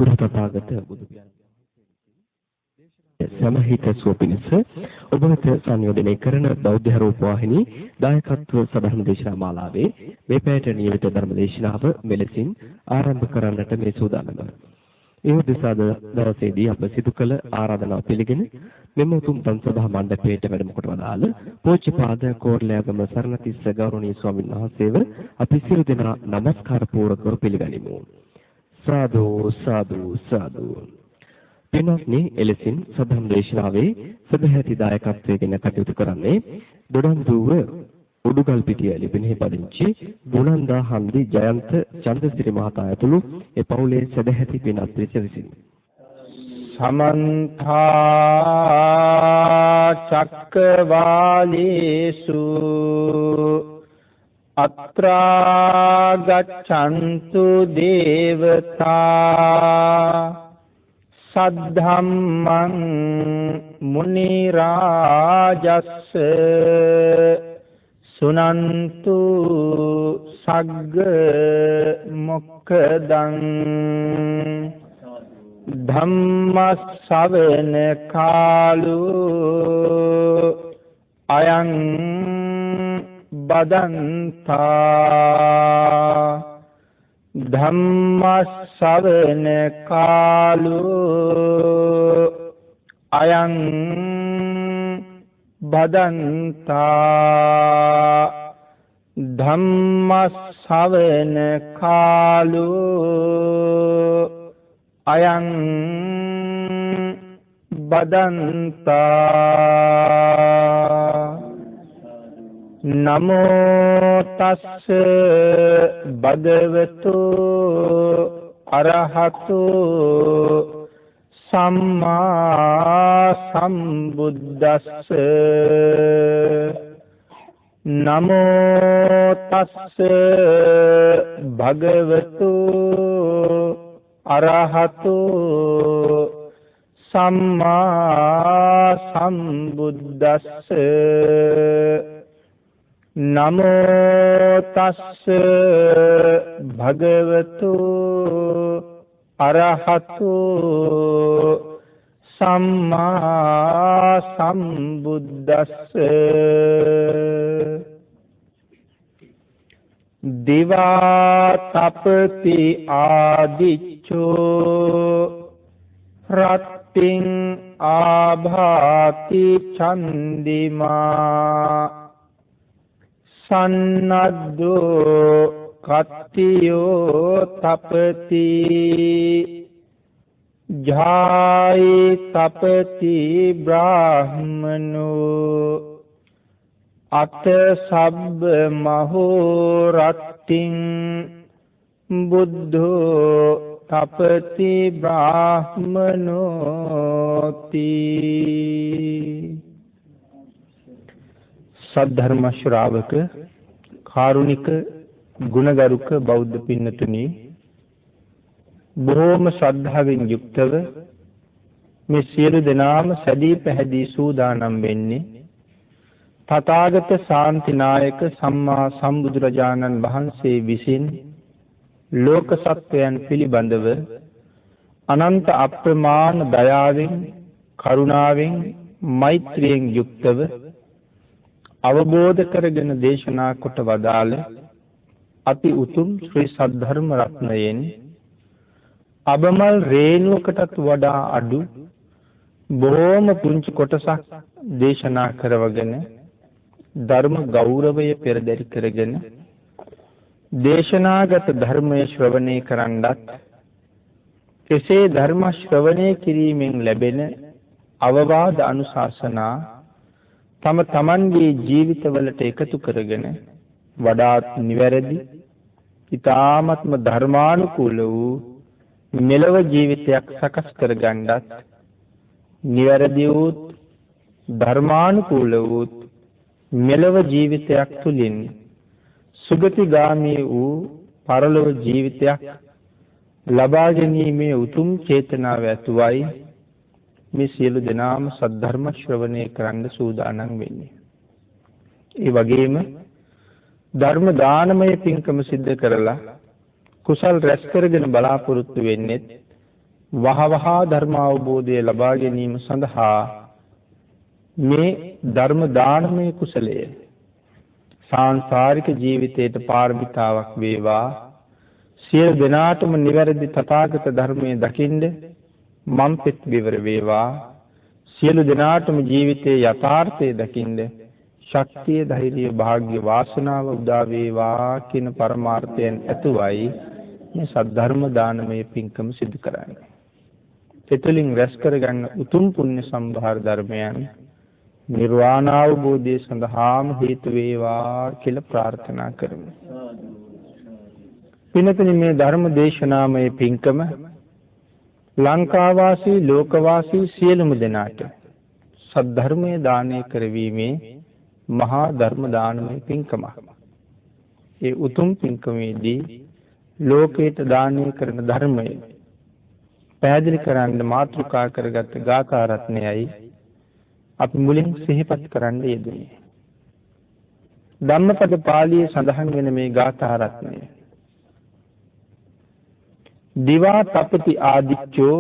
උතුරු තථාගත බුදු සමහිත සුවපිනිස ඔබ වෙත සංයෝජනය කරන බෞද්ධ රූප ವಾಹಿನಿ දායකත්ව සදහම් දේශනා මාලාවේ මේ පැයට නියමිත ධර්ම දේශනාව මෙලෙසින් ආරම්භ කරන්නට මේ සූදානම. ඒ උදෙසා දවසේදී අප සිදු කළ ආරාධනාව පිළිගෙන මෙම උතුම් සංසභා මණ්ඩපයට වැඩම කොට වදාළ පූජ්‍යපාද කෝරළයාගම සරණතිස්ස ගෞරවනීය ස්වාමීන් වහන්සේව අපි සියලු දෙනා নমස්කාර පූර්වකව පිළිගනිමු. සාදු සාදු සාදු. පින්වත්නි, එලෙසින් සදහම් දේශනාවේ සදැහැති දායකත්වයෙන් කටයුතු කරන්නේ දොඩම්දුව උඩුගල්පිටිය ලිපිනෙහි පදිංචි ගුණන්දා හන්දි ජයන්ත චන්ද්‍රසිරි මහතා ඇතුළු ඒ පවුලේ සදැහැති පින්වත් පිරිස විසින් සමන්ත චක්කවාලේසු අත්‍රා ගච්ඡන්තු දේවතා සද්ධම්මං මුනි රාජස්ස සුනන්තු සග්ග මොක්ඛදං ධම්ම ශ්‍රවණ කාලෝ අයං බදන්තා ධම්ම ශ්‍රවණ කාලෝ අයං බදන්තා ධම්ම ශ්‍රවණ කාලෝ අයං බදන්තා නමෝ තස්ස භගවතු අරහතු සම්මා සම්බුද්දස්ස නමෝ තස්ස භගවතු අරහතු සම්මා සම්බුද්දස්ස නමෝ තස්ස භගවතු අරහතු සම්මා සම්බුද්දස්ස දිවා තපති ආදිච්චෝ රත්තිං ආභාති චන්දිමා සන්නද්දෝ කත්තියෝ තපති ජායි තපති බ්‍රාහ්මනෝ අත සබ්බ මහෝ රත්තිං බුද්ධෝ තපති බ්‍රාහ්මනෝති. සද්ධර්ම ශ්‍රාවක කාරුණික ගුණගරුක බෞද්ධ පින්නතුනි, බොහෝම ශ්‍රද්ධාවෙන් යුක්තව මේ සියලු දෙනාම සැදී පැහැදී සූදානම් වෙන්නේ තථාගත ශාන්තිනායක සම්මා සම්බුදුරජාණන් වහන්සේ විසින් ලෝක සත්වයන් පිළිබඳව අනන්ත අප්‍රමාණ දයාවෙන් කරුණාවෙන් මෛත්‍රියෙන් යුක්තව අවබෝධ කරගෙන දේශනා කොට වදාළ අති උතුම් ශ්‍රී සද්ධර්ම රත්නයෙන් අබමල් රේණුවකටත් වඩා අඩු බොහෝම පුංචි කොටසක් දේශනා කරවගෙන ධර්ම ගෞරවය පෙරදරි කරගෙන දේශනාගත ධර්මයේ ශ්‍රවණය කරන්නත් එසේ ධර්ම ශ්‍රවණය කිරීමෙන් ලැබෙන අවවාද අනුශාසනා තම තමන්ගේ ජීවිතවලට එකතු කරගෙන වඩාත් නිවැරදි ඊ타ත්ම ධර්මානුකූල වූ මෙලව ජීවිතයක් සකස් කරගන්නත් නිවැරදි වූ ධර්මානුකූල වූ මෙලව ජීවිතයක් තුළින් සුගතිගාමී වූ පරලොව ජීවිතයක් ලබා ගැනීමේ උතුම් චේතනාව ඇතුවයි මේ සියලු දෙනාම සද්ධර්ම ශ්‍රවණය කරන්න සූදානම් වෙන්නේ. ඒ වගේම ධර්ම දානමය පින්කම සිද්ධ කරලා කුසල් රැස් කරගෙන බලාපොරොත්තු වෙන්නේ වහවහ ධර්ම අවබෝධය ලබා ගැනීම සඳහා මේ ධර්ම දානමය කුසලය සාංසාරික ජීවිතයට පාරමිතාවක් වේවා. සියලු දෙනාටම නිවැරදි තථාගත ධර්මයේ දකින්න මම් පෙත් විවර වේවා. සියලු දෙනාටම ජීවිතයේ යථාර්ථය දකින්න ශක්තිය, ධෛර්යය, වාග්ය, වාසනාව උදා වේවා කියන පරමාර්ථයෙන් ඇතුවයි මේ සද්ධර්ම දානමය පින්කම සිදු කරන්නේ. එතුලින් රැස් කරගන්න උතුම් පුණ්‍ය සම්භාර ධර්මයන් නිර්වාණ අවබෝධය සඳහාම හේතු වේවා කියලා ප්‍රාර්ථනා කරමු. පින්තුනි, මේ ධර්ම දේශනාමය පින්කම ලංකාවාසී ලෝකවාසී සියලුම දෙනාට සද්ධර්මයේ දානය කරවීමේ මහා ධර්ම දානමය පින්කමක්. ඒ උතුම් පින්කමේදී ලෝකයට දානය කරන ධර්මය පැහැදිලි කරන්න මාතෘකා කරගත් ගාථා රත්නයයි අපි මුලින් සිහිපත් කරන්න යෙදුනේ. ධම්මපද පාළියේ සඳහන් වෙන මේ ගාථා රත්නය දිවා තපති ආදිච්චෝ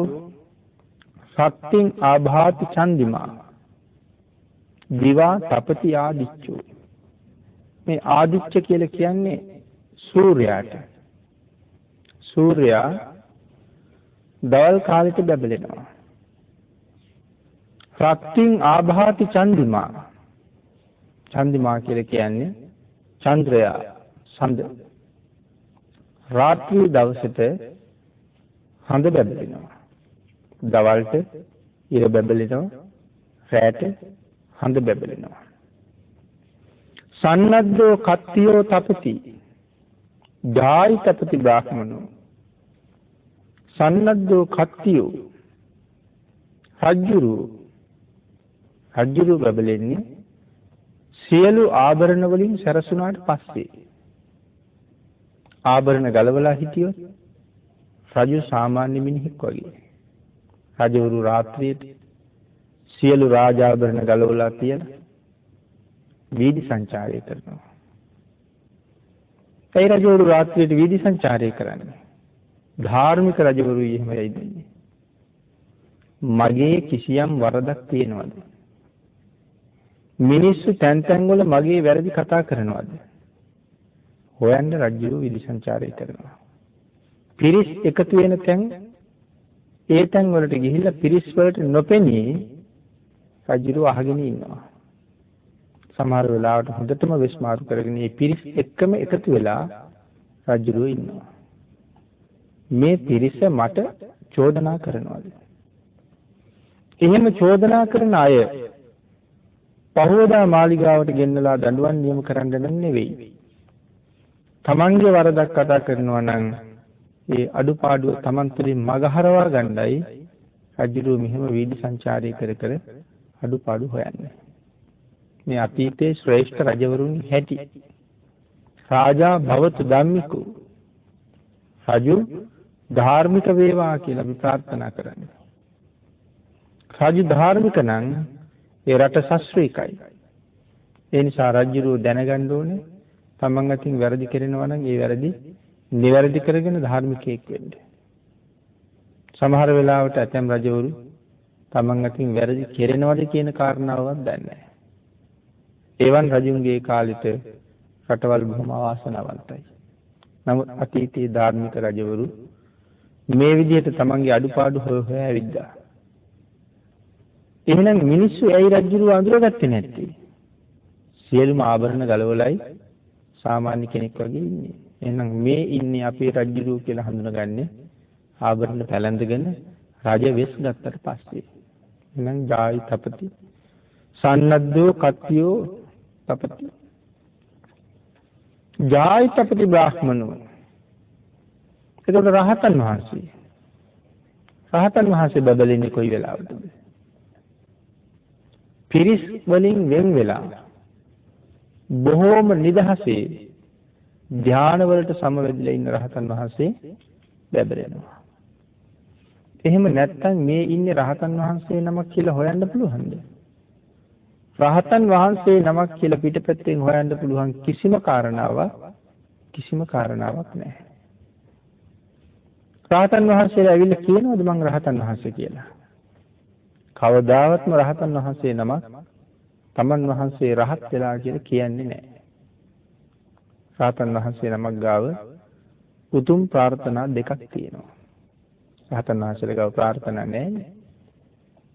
සත්‍තින් ආභාති චන්දිමා. දිවා තපති ආදිච්චෝ, මේ ආදිච්ච කියලා කියන්නේ සූර්යාට. සූර්යා දවල් කාලෙට බැබලෙනවා. සත්‍තින් ආභාති චන්දිමා. චන්දිමා කියලා කියන්නේ චන්ද්‍රයා, සඳ. රාත්‍රී දවසට හඳ බැබලෙනවා. දවල්ට ඉර බැබලෙනවා, රැට හඳ බැබලෙනවා. සන්නද්ධෝ කත්තියෝ තපති ජායි තපති බ්‍රාහ්මනෝ. සන්නද්ධෝ කත්තියෝ, රජ්ජුරු බැබලෙන්නේ සියලු ආභරණ වලින් සැරසුණාට පස්සේ. ආභරණ ගලවලා හිටියොත් රජු සාමාන්‍ය මිනිහෙක් වගේ. රජවරු රාත්‍රියේ සියලු රාජාභරණ ගලවලා තියලා වීදි සංචාරය කරනවා. ඒ රජවරු රාත්‍රියේ වීදි සංචාරය කරන්නේ. ධාර්මික රජවරු එහෙමයි දෙන්නේ. මගේ කිසියම් වරදක් තියෙනවද? මිනිස්සු තැන් තැන් වල මගේ වැරදි කතා කරනවද? හොයන්න රජු වීදි සංචාරය කරනවා. පිරිස් එකතු වෙන තැන්, ඒ තැන් වලට ගිහිල්ලා පිරිස් වලට නොපෙනී රජු අහගෙන ඉන්නවා. සමහර වෙලාවට හොඳටම විශ්මාරු කරගෙන මේ පිරිස් එක්කම එකතු වෙලා රජු ඉන්නවා. මේ පිරිස මට චෝදනා කරනවාද? එහෙම චෝදනා කරන අය පහවදා මාලිගාවට ගෙන්නලා දඬුවම් නියම කරන්න නෙවෙයි. තමන්ගේ වරදක් කතා කරනවා නම් ඒ අඩුපාඩුව තමන් තුළින් මගහරවා ගන්නයි රජු මෙහෙම වීදි සංචාරය කර කර අඩුපාඩු හොයන්නේ. මේ අතීතයේ ශ්‍රේෂ්ඨ රජවරුන්ගේ හැටි. රාජා භවතු ධම්මිකෝ, රජු ධාර්මික වේවා කියලා අපි ප්‍රාර්ථනා කරන්නේ. රජු ධාර්මික නම් ඒ රට ශාස්ත්‍රීයයි. ඒ නිසා රජු දැනගන්න ඕනේ තමන් අතින් වැරදි කරනවා නම් ඒ වැරදි නිවැරදි කරගෙන ධාර්මිකයෙක් වෙන්න. සමහර වෙලාවට ඇතැම් රජවරු තමන් අතින් වැරදි කෙරෙනවද කියන කාරණාවවත් දන්නේ නැහැ. එවන් රජුන්ගේ කාලෙට රටවල් බොහොම අවාසනාවන්තයි. නමුත් අතීතයේ ධාර්මික රජවරු මේ විදිහට තමන්ගේ අඩුපාඩු හොය ඇවිද්දා. එහෙනම් මිනිස්සු ඇයි රජුව අඳුරගත්තේ නැත්තේ? සියලුම ආභරණ ගලවලයි සාමාන්‍ය කෙනෙක් වගේ ඉන්නේ. එහෙනම් මේ ඉන්නේ අපේ රජුව කියලා හඳුනගන්නේ ආභරණ පැලඳගෙන රජ වෙස් ගත්තට පස්සේ. එහෙනම් ජායි තපති සන්නද්ධෝ කත්තියෝ තපති ජායි තපති බ්‍රාහ්මනෝ. එතකොට රහතන් වහන්සේ බබලන්නේ කොයි වෙලාවටද? පිරිස් වලින් වෙන් වෙලා බොහෝම නිදහසේ ධානය වලට සමවැදිලා ඉන්න රහතන් වහන්සේ බැබලෙනවා. එහෙම නැත්නම් මේ ඉන්නේ රහතන් වහන්සේ නමක් කියලා හොයන්න පුළුවන්ද? රහතන් වහන්සේ නමක් කියලා පිටපැත්තෙන් හොයන්න පුළුවන් කිසිම කාරණාවක් නැහැ. රහතන් වහන්සේලා ඇවිල්ලා කියනවද මං රහතන් වහන්සේ කියලා? කවදාවත්ම රහතන් වහන්සේ නමක් තමන් වහන්සේ රහත් වෙලා කියලා කියන්නේ නැහැ. රහතන් වහන්සේ නමක් ගාව උතුම් ප්‍රාර්ථනා දෙකක් තියෙනවා. රහතන් වහන්සේලා ගාව ප්‍රාර්ථනා නැහැ.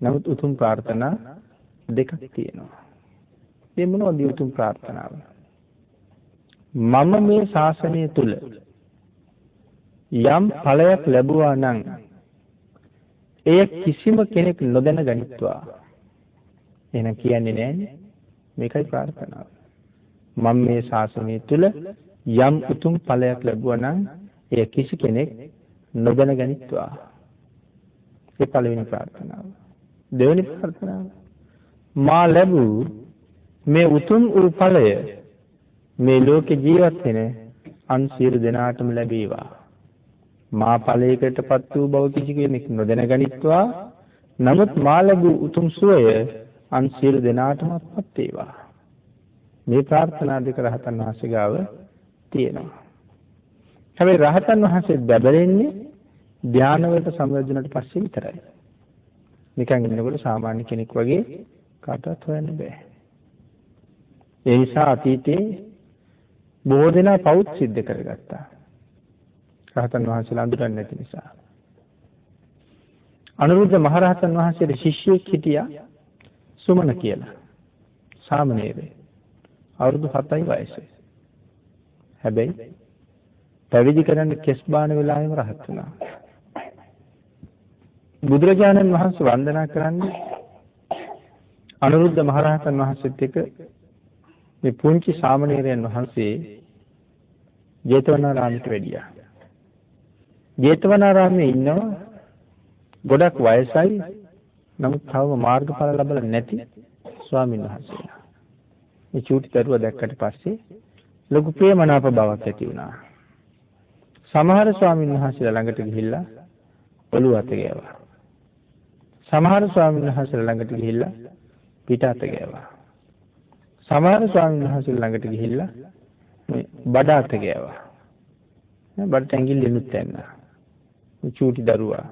නමුත් උතුම් ප්‍රාර්ථනා දෙකක් තියෙනවා. මේ මොනවද උතුම් ප්‍රාර්ථනාව? මම මේ ශාසනය තුල යම් ඵලයක් ලැබුවා නම් එය කිසිම කෙනෙක් නොදැන ගනිත්වා. එහෙනම් කියන්නේ නෑනේ. මේකයි ප්‍රාර්ථනාව. මම මේ ශාසනය තුල යම් උතුම් ඵලයක් ලැබුවා නම් එය කිසි කෙනෙක් නොදැන ගනිත්වා. ඒ පළවෙනි ප්‍රාර්ථනාව. දෙවෙනි ප්‍රාර්ථනාව මා ලැබූ මේ උතුම් වූ ඵලය මේ ලෝකේ ජීවත් වෙන අන් සියලු දෙනාටම ලැබේවා. මා ඵලයකටපත් වූ බව කිසි කෙනෙක් නොදැන ගනිත්වා. නමුත් මා ලැබූ උතුම් සුවය අන් සියලු දෙනාටමපත් වේවා. මේ ප්‍රාර්ථනා දෙක රහතන් වහන්සේ ගාව තියෙනවා. හැබැයි රහතන් වහන්සේ බැබලෙන්නේ ධානය වලට සම්බන්ධුනට පස්සේ විතරයි. නිකන් ඉන්නකොට සාමාන්‍ය කෙනෙක් වගේ කාටවත් හොයන්න බෑ. ඒ නිසා අතීතේ බොහෝ දෙනා පවුත් සිද්ධ කරගත්තා. රහතන් වහන්සේලා අඳුරන්නේ නැති නිසා. අනුරුද්ධ මහරහතන් වහන්සේගේ ශිෂ්‍යයෙක් හිටියා සුමන කියලා. සාමණේරේ. අවුරුදු 7යි වයස. හැබැයි පැවිදි කරන්න කෙස් බාන වෙලාවෙම රහත් වුණා. බුදුරජාණන් වහන්සේ වන්දනා කරන්නේ අනුරුද්ධ මහරහතන් වහන්සේත් එක්ක මේ පුංචි සාමණේරයන් වහන්සේ ජේතවනාරාමයට වැඩියා. ජේතවනාරාමයේ ඉන්නවා ගොඩක් වයසයි නමුත් තවම මාර්ගඵල ලැබලා නැති ස්වාමීන් වහන්සේලා. මේ චූටි දරුවා දැක්කට පස්සේ ලොකු ප්‍රේමනාප බවක් ඇති වුණා. සමහර ස්වාමීන් වහන්සේලා ළඟට ගිහිල්ලා ඔළුව අත ගෑවා. සමහර ස්වාමීන් වහන්සේලා ළඟට ගිහිල්ලා පිට අත ගෑවා. සමහර ස්වාමීන් වහන්සේලා ළඟට ගිහිල්ලා මේ බඩ අත ගෑවා. බඩට ඇඟිල්ලෙනුත් ඇන්නා. මේ චූටි දරුවා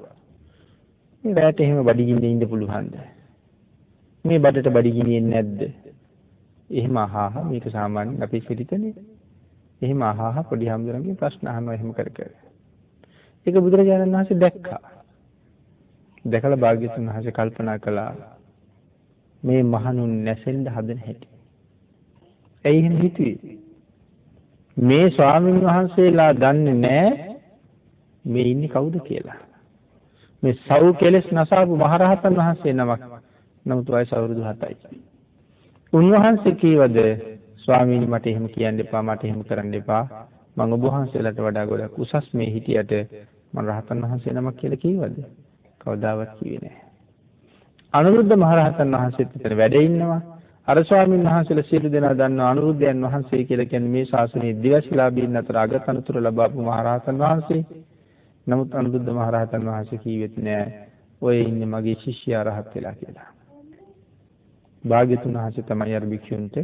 මේ රැට එහෙම බඩගින්නේ ඉන්න පුළුවන්ද? මේ බඩට බඩගින්නේ නැද්ද? එහෙම අහහ මේක සාමාන්‍ය අපේ සිරිතනේ. එහෙම අහහ පොඩි හැමදෙරන්ගේ ප්‍රශ්න අහනවා එහෙම කර කර. ඒක බුදුරජාණන් වහන්සේ දැක්කා. දැකලා භාග්‍යවතුන් වහන්සේ කල්පනා කළා මේ මහණුන් නැසෙන්න හදන හැටි. ඇයි එහෙම හිතුවේ? මේ ස්වාමීන් වහන්සේලා දන්නේ නැහැ මේ ඉන්නේ කවුද කියලා. මේ සව් කෙලස් නසාපු මහරහතන් වහන්සේ නමක්. නමුත් වයස අවුරුදු 7යි. උන්වහන්සේ කීවද ස්වාමීනි මට එහෙම කියන්න එපා මට එහෙම කරන්න එපා. මම ඔබ වහන්සේලාට වඩා ගොඩක් උසස් මේ හිටියට මම රහතන් වහන්සේ නමක් කියලා කීවද? කවදාවත් කිව්වේ නැහැ. අනුරුද්ධ මහරහතන් වහන්සේත් විතර වැඩ ඉන්නවා. අර ස්වාමීන් වහන්සේලා සියලු දෙනා දන්නවා අනුරුද්ධයන් වහන්සේ කියලා කියන්නේ මේ ශාසනයේ දිවසිලාභීන් අතර අගතනතුරු ලබාපු මහරහතන් වහන්සේ. නමුත් අනුරුද්ධ මහරහතන් වහන්සේ කීවෙත් නෑ ඔය ඉන්නේ මගේ ශිෂ්‍යයා රහත් වෙලා කියලා. භාග්‍යතුන් වහන්සේ තමයි අර භික්ෂුන්ට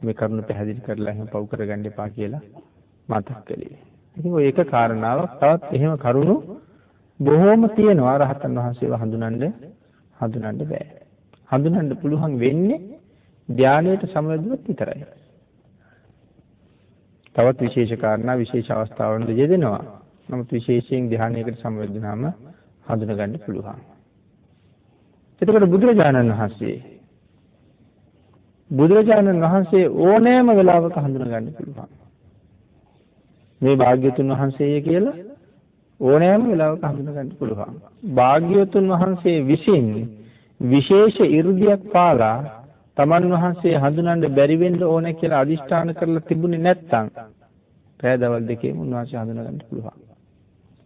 මේ කරුණ පැහැදිලි කරලා එහෙම පව් කරගන්න එපා කියලා මතක් කළේ. ඉතින් ඔය එක කාරණාවක් තවත් එහෙම කරුණු බොහෝම තියෙනවා රහතන් වහන්සේව හඳුනන්න බෑ. හඳුනන්න පුළුවන් වෙන්නේ ධානයට සමවැදුනොත් විතරයි. තවත් විශේෂ කාරණා විශේෂ අවස්ථාවලද යෙදෙනවා. නමුත් විශේෂයෙන් ධානයකට සමවැදුනාම හඳුන ගන්න පුළුවන්. එතකොට බුදුරජාණන් වහන්සේ ඕනෑම වෙලාවක හඳුන ගන්න පුළුවන්. මේ භාග්‍යවතුන් වහන්සේය කියලා ඕනෑම වෙලාවක හඳුන ගන්න පුළුවන්. භාග්‍යවතුන් වහන්සේ විසින් විශේෂ 이르දියක් පාලා තමන් වහන්සේ හඳුනන්න බැරි වෙන්න ඕන කියලා අදිෂ්ඨාන කරලා තිබුණේ නැත්නම් පෑදවල් දෙකේම උන්වහන්සේ හඳුන ගන්න පුළුවන්.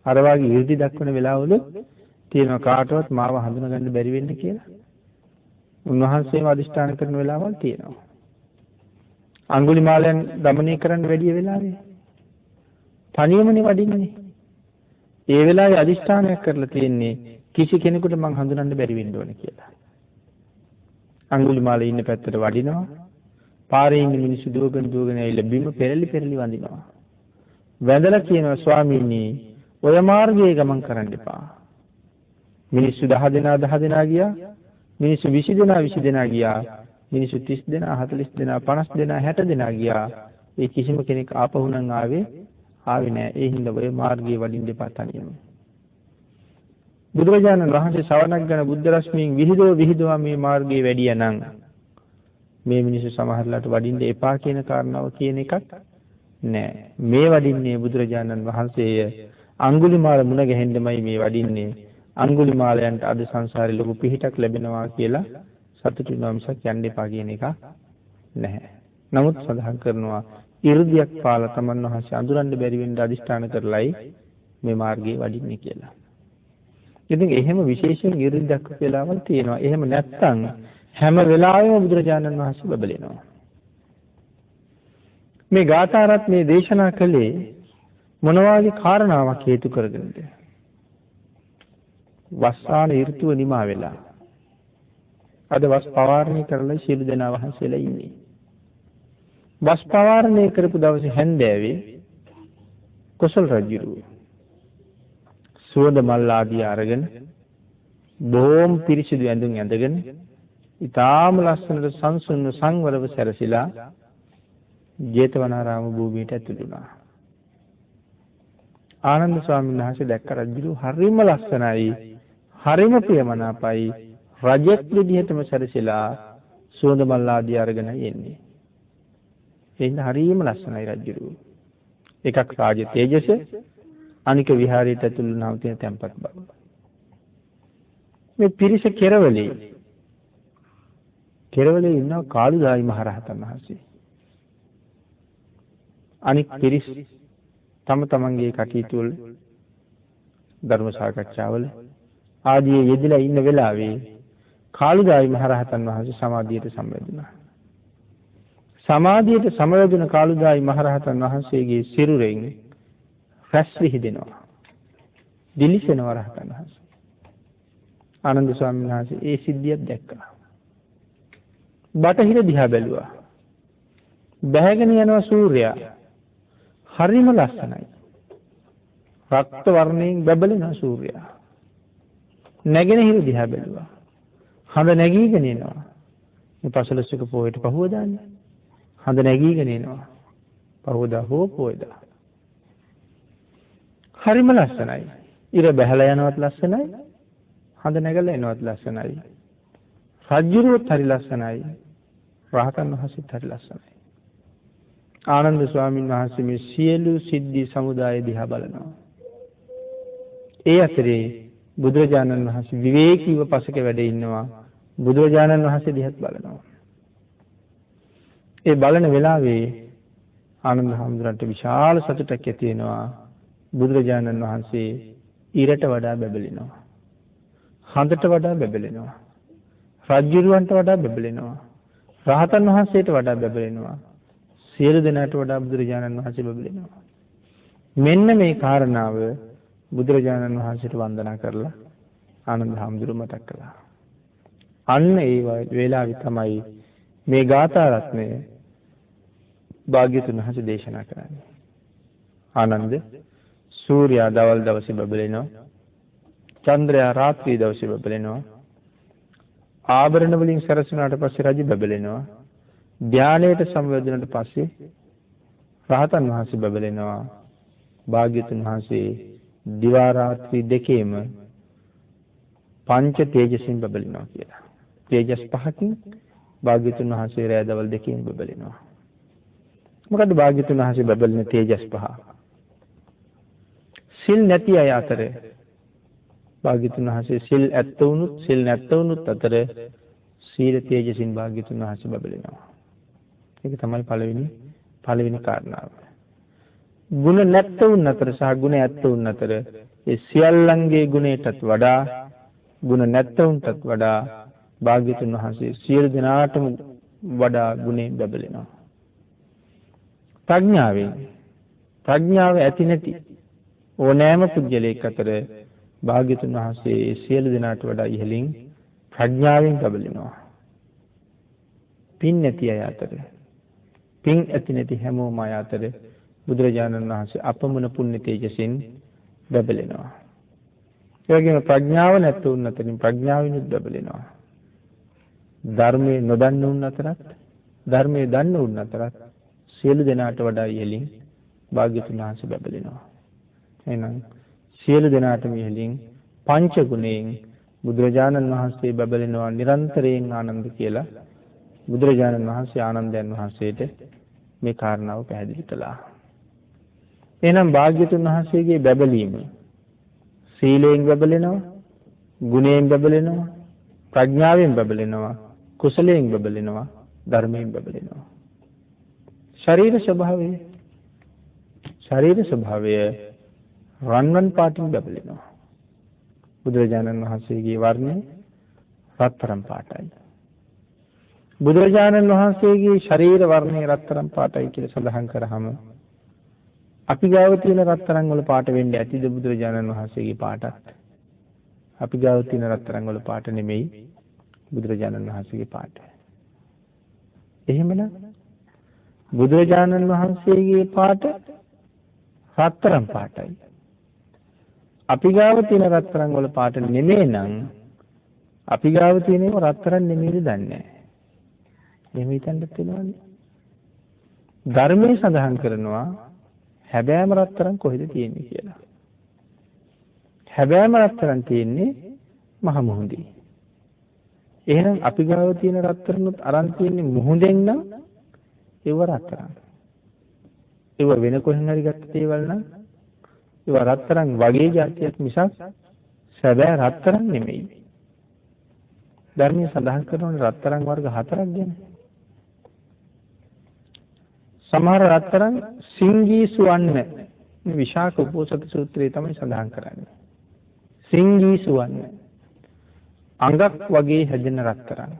අර වාගේ 이르දි දක්වන වෙලාවල තියෙන කාටවත් මාව හඳුන ගන්න බැරි වෙන්න කියලා උන්වහන්සේම අදිෂ්ඨාන කරන වෙලාවල් තියෙනවා. අඟුලිමාලයන් দমনය කරන්න වැඩි වෙලාවේ තනියමනේ වඩින්නේ. ඒ වෙලාවේ අදිෂ්ඨානයක් කරලා තියෙන්නේ කිසි කෙනෙකුට මං හඳුනන්න බැරි වෙන්න ඕන කියලා. අඟුලිමාල ඉන්න පැත්තට වඩිනවා. පාරේ ඉන්න මිනිස්සු දුවගෙන ඇවිල්ලා බිම පෙරලි වඳිනවා. වැඳලා කියනවා ස්වාමීනි ඔය මාර්ගයේ ගමන් කරන්න එපා. මිනිස්සු 10 දෙනා ගියා. මිනිස්සු 20 දෙනා ගියා. මිනිස්සු 30 දෙනා 40 දෙනා 50 දෙනා 60 දෙනා ගියා. ඒ කිසිම කෙනෙක් ආපහු නම් ආවේ නෑ. ඒ හින්දා ඔය මාර්ගයේ වඩින්න එපා තනියම. බුදුරජාණන් වහන්සේ ශ්‍රවණක් ගන්න බුද්ධ රශ්මියෙන් විහිදුවා මේ මාර්ගයේ වැඩියා නම් මේ මිනිස්සු සමහරලාට වඩින්න එපා කියන කාරණාව කියන එකක් නෑ. මේ වඩින්නේ බුදුරජාණන් වහන්සේය. අඟුලිමාල මුණ ගැහෙන්නමයි මේ වඩින්නේ. අඟුලිමාලයන්ට අද සංසාරේ ලොකු පිහිටක් ලැබෙනවා කියලා සතුටු වෙනවා මිසක් යන්න එපා කියන එක නැහැ. නමුත් සඳහන් කරනවා 이르දියක් පාලා තමන් වහන්සේ අඳුරන්න බැරි වෙන්න අදිෂ්ඨාන කරලයි මේ මාර්ගයේ වඩින්නේ කියලා. ඉතින් එහෙම විශේෂයෙන් 이르දියක් වෙලාවල් තියෙනවා. එහෙම නැත්නම් හැම වෙලාවෙම බුදුරජාණන් වහන්සේ බබලෙනවා. මේ ගාථාරත් මේ දේශනා කළේ මොනවාගේ කාරණාවක් හේතු කරගෙනද? වස්සාන ඍතුව නිමා වෙලා. අද වස් පවාරණය කරලා ශිළු දෙනා වහන්සේලා ඉන්නේ. වස් පවාරණය කරපු දවසේ හැන්දෑවේ කොසල් රජුරු සුවඳ මල් ආදී අරගෙන බොහොම පිරිසිදු ඇඳුම් ඇඳගෙන ඊටාම ලස්සනට සංසුන්ව සංවරව සැරසිලා ජේතවනාරාම භූමියට ඇතුළු වුණා. ආනන්ද ස්වාමීන් වහන්සේ දැක්ක රජු හරිම ලස්සනයි, හරිම ප්‍රියමනාපයි, රජෙක් විදිහටම සැරසිලා සුවඳ මල් ආදී අරගෙන එන්නේ. එන්න හරිම ලස්සනයි රජු. එකක් රාජ තේජස, අනික විහාරයට ඇතුළු වුණාම තියෙන තැම්පත් බව. මේ පිරිස කෙරවලේ ඉන්න කාළුදායි මහරහතන් වහන්සේ. අනික් පිරිස් තම තමන්ගේ කටයුතු වල ධර්ම සාකච්ඡාවල ආදී යෙදලා ඉන්න වෙලාවේ කාළුදායි මහරහතන් වහන්සේ සමාධියට සම්බන්ධුණා. සමාධියට සමවැදුන කාළුදායි මහරහතන් වහන්සේගේ සිරුරෙන් රැස් විහිදෙනවා. දිලිසෙනවා රහතන් වහන්සේ. ආනන්ද ස්වාමීන් වහන්සේ ඒ සිද්ධියක් දැක්කා. බටහිර දිහා බැලුවා. බැහැගෙන යනවා සූර්යයා. හරිම ලස්සනයි. රක්ත වර්ණයෙන් බබලෙන සූර්යයා. නැගෙනහිර දිහා බැලුවා. හඳ නැගීගෙන එනවා. මේ පසළොස්වක පොයට පහුවදාන්නේ. හඳ නැගීගෙන එනවා. පහුවදා හෝ පොයදා. හරිම ලස්සනයි. ඉර බැහැලා යනවත් ලස්සනයි. හඳ නැගලා එනවත් ලස්සනයි. රජුරුවත් හරි ලස්සනයි. රහතන් වහන්සේත් හරි ලස්සනයි. ආනන්ද ස්වාමීන් වහන්සේ මේ සියලු සිද්ධි සමුදාය දිහා බලනවා. ඒ අතරේ බුදුරජාණන් වහන්සේ විවේකීව පසක වැඩ ඉන්නවා. බුදුරජාණන් වහන්සේ දිහත් බලනවා. ඒ බලන වෙලාවේ ආනන්ද හැඳුනට විශාල සතුටක් ඇති වෙනවා. බුදුරජාණන් වහන්සේ ඉරට වඩා බැබලෙනවා. හඳට වඩා බැබලෙනවා. රජුරවන්ට වඩා බැබලෙනවා. රහතන් වහන්සේට වඩා බැබලෙනවා. සියලු දෙනාට වඩා බුදුරජාණන් වහන්සේ බැබලෙනවා. මෙන්න මේ කාරණාව බුදුරජාණන් වහන්සේට වන්දනා කරලා ආනන්ද හැඳුරු මතක් කළා. අන්න ඒ වේලාවේ තමයි මේ ගාථා රත්නය භාග්‍යතුන් වහන්සේ දේශනා කරන්නේ. ආනන්ද සූර්යයා දවල් දවසේ බබලෙනවා. චන්ද්‍රයා රාත්‍රී දවසේ බබලෙනවා. ආභරණ වලින් සැරසුණාට පස්සේ රජු බබලෙනවා. ධානයට සමවැදුණාට පස්සේ රහතන් වහන්සේ බබලෙනවා. භාග්‍යතුන් වහන්සේ දිවා රාත්‍රී දෙකේම පංච තේජසින් බබලෙනවා කියලා. තේජස් පහකින් භාග්‍යතුන් වහන්සේ රැය දවල් දෙකේම බබලෙනවා. මොකද භාග්‍යතුන් වහන්සේ බබලන තේජස් පහ සිල් නැති අය අතර භාග්‍යතුන් වහන්සේ සිල් ඇත්තවුනුත් සිල් නැත්තවුනුත් අතර සීල තේජසින් භාග්‍යතුන් වහන්සේ බබලෙනවා. ඒක තමයි පළවෙනි කාරණාව. ගුණ නැත්තවුන් අතර සහ ගුණ ඇත්තවුන් අතර ඒ සියල්ලන්ගේ ගුණයටත් වඩා ගුණ නැත්තවුන්ටත් වඩා භාග්‍යතුන් වහන්සේ සියලු දෙනාටම වඩා ගුණේ බබලෙනවා. ප්‍රඥාව ඇති නැති ඕනෑම පුජ්‍යලයක අතර භාග්‍යතුන් වහන්සේ සියලු දෙනාට වඩා ඉහළින් ප්‍රඥාවෙන් බබලෙනවා. පින් නැති අය අතර පින් ඇති නැති හැමෝම අය අතර බුදුරජාණන් වහන්සේ අපමණ පුණ්‍ය තේජසින් බබලෙනවා. ඒ වගේම ප්‍රඥාව නැතුන් අතරින් ප්‍රඥාවිනුත් බබලෙනවා. ධර්මයේ නොදන්න උන් අතරත් ධර්මයේ දන්න උන් අතරත් සියලු දෙනාට වඩා ඉහළින් භාග්‍යතුන් වහන්සේ බබලෙනවා. එහෙනම් සියලු දෙනාටම ඉහළින් පංච ගුණයෙන් බුදුරජාණන් වහන්සේ බබලෙනවා නිරන්තරයෙන් ආනන්ද කියලා බුදුරජාණන් වහන්සේ ආනන්දයන් වහන්සේට මේ කාරණාව පැහැදිලි කළා. එහෙනම් භාග්‍යතුන් වහන්සේගේ බබලීම සීලයෙන් බබලෙනවා, ගුණයෙන් බබලෙනවා, ප්‍රඥාවෙන් බබලෙනවා, කුසලයෙන් බබලෙනවා, ධර්මයෙන් බබලෙනවා. ශරීර ස්වභාවය රන්වන් පාටින් බබලෙනවා. බුදුරජාණන් වහන්සේගේ වර්ණය රත්තරන් පාටයි. බුදුරජාණන් වහන්සේගේ ශරීර වර්ණය රත්තරන් පාටයි කියලා සඳහන් කරාම අපි ගාව තියෙන රත්තරන් වල පාට වෙන්නේ ඇතිද බුදුරජාණන් වහන්සේගේ පාටත්? අපි ගාව තියෙන රත්තරන් වල පාට නෙමෙයි බුදුරජාණන් වහන්සේගේ පාට. එහෙමනම් බුදුරජාණන් වහන්සේගේ පාට රත්තරන් පාටයි. අපි ගාව තියෙන රත්තරන් වල පාට නෙමෙයි නම් අපි ගාව තියෙනව රත්තරන් නෙමෙයිද දන්නේ නැහැ. එහෙම හිතන්නත් වෙනවනේ. ධර්මයේ සඳහන් කරනවා හැබෑම රත්තරන් කොහෙද තියෙන්නේ කියලා. හැබෑම රත්තරන් තියෙන්නේ මහ මුහුදේ. එහෙනම් අපි ගාව තියෙන රත්තරන්ුත් අරන් තියෙන්නේ මුහුදෙන් නම් ඒව රත්තරන්. ඒව වෙන කොහෙන් හරි ගත්ත දේවල් නම් ඒව රත්තරන් වගේ જાතියක් මිසක් සැබෑ රත්තරන් නෙමෙයි. ධර්මයේ සඳහන් කරන රත්තරන් වර්ග 4ක් ගැන. සමහර රත්තරන් සිංගීසු වන්න විශාක උපෝසත සූත්‍රයේ තමයි සඳහන් කරන්නේ. සිංගීසු වන්න අඟක් වගේ හැදෙන රත්තරන්.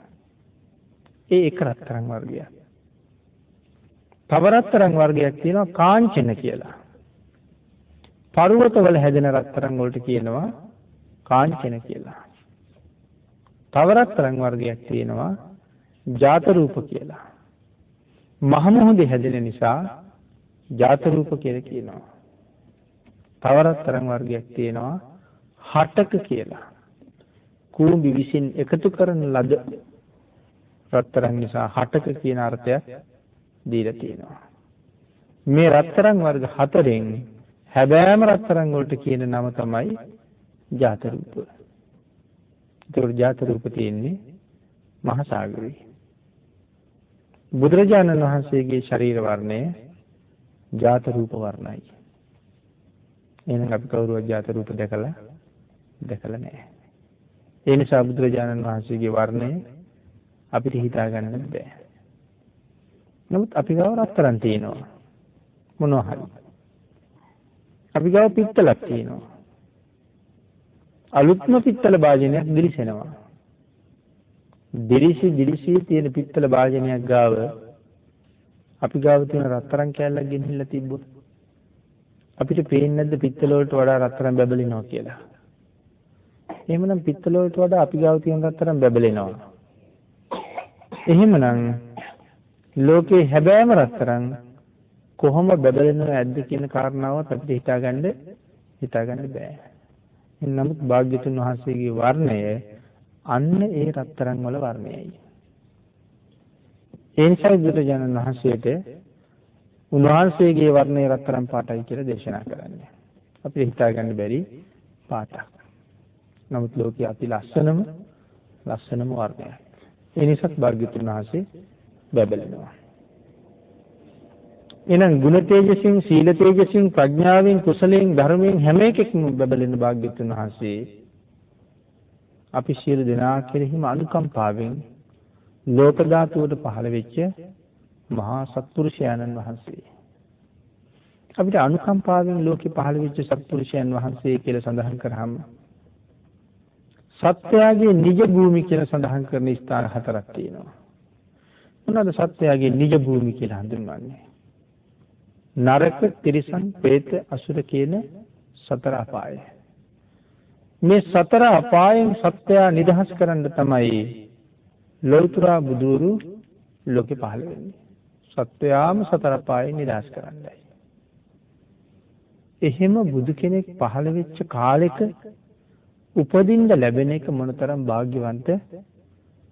ඒ එක රත්තරන් වර්ගයක්. තව රත්තරන් වර්ගයක් තියෙනවා කාංචන කියලා. පර්වතවල හැදෙන රත්තරන් වලට කියනවා කාංචන කියලා. තව රත්තරන් වර්ගයක් තියෙනවා ජාත රූප කියලා. මහ මුහුදේ හැදෙන නිසා ජාත රූප කියලා කියනවා. තව රත්තරන් වර්ගයක් තියෙනවා හටක කියලා. කූඹි විසින් එකතු කරන ලද රත්තරන් නිසා හටක කියන අර්ථයක් දීලා තියෙනවා. මේ රත්තරන් වර්ග 4න් හැබෑම රත්තරන් වලට කියන නම තමයි ජාත රූප. ඒතකොට ජාත රූප තියෙන්නේ මහා සාගරේ. බුදුරජාණන් වහන්සේගේ ශරීර වර්ණය ජාත රූප වර්ණයි. එහෙනම් අපි කවුරුවත් ජාත රූප දැකලා නැහැ. ඒ නිසා බුදුරජාණන් වහන්සේගේ වර්ණය අපිට හිතා ගන්න බෑ. නමුත් අපි ගාව රත්තරන් තියෙනවා. මොනවා හරි. අපි ගාව පිත්තලක් තියෙනවා. අලුත්ම පිත්තල භාජනයක් දිලිසෙනවා. දිලිසි තියෙන පිත්තල භාජනයක් ගාව අපි ගාව තියෙන රත්තරන් කෑල්ලක් ගෙනහිල්ලා තිබ්බොත් අපිට පේන්නේ නැද්ද පිත්තල වලට වඩා රත්තරන් බබලෙනවා කියලා? එහෙමනම් පිත්තල වලට වඩා අපි ගාව තියෙන රත්තරන් බබලෙනවා. එහෙමනම් ලෝකේ හැබෑම රත්තරන් කොහොම බබලෙනව ඇද්ද කියන කාරණාවත් අපිට හිතාගන්න බෑ. නමුත් භාග්‍යතුන් වහන්සේගේ වර්ණය අන්න ඒ රත්තරන් වල වර්ණයයි. ඒ නිසා බුදුරජාණන් වහන්සේට උන්වහන්සේගේ වර්ණය රත්තරන් පාටයි කියලා දේශනා කරන්නේ. අපිට හිතාගන්න බැරි පාටක්. නමුත් ලෝකයේ අති ලස්සනම වර්ණයක්. ඒ නිසා භාග්‍යතුන් වහන්සේ බබලෙනවා. එහෙනම් ගුණ තේජසින්, සීල තේජසින්, ප්‍රඥාවෙන්, කුසලයෙන්, ධර්මයෙන් හැම එකකින්ම බබලෙන භාග්‍යතුන් වහන්සේ අපි සියලු දෙනා කෙරෙහිම අනුකම්පාවෙන් ලෝක ධාතුවට පහළ වෙච්ච මහා සත්පුරුෂයන්න් වහන්සේ. අපිට අනුකම්පාවෙන් ලෝකෙ පහළ වෙච්ච සත්පුරුෂයන් වහන්සේ කියලා සඳහන් කරාම සත්‍යයේ නිජ භූමි කියලා සඳහන් කරන ස්ථාන 4ක් තියෙනවා. මොනවාද සත්‍යයේ නිජ භූමි කියලා හඳුන්වන්නේ? නරක, තිරිසන්, പ്രേත, අසුර කියන 4 අපාය. මේ 4 අපායන් සත්‍යය නිදහස් කරන්න තමයි ලෞතර බුදුරු ලෝකෙ පහළ වෙන්නේ. සත්‍යයම 4 අපායන් නිදහස් කරන්නයි. එහෙම බුදු කෙනෙක් පහළ වෙච්ච කාලෙක උපදින්න ලැබෙන එක මොනතරම්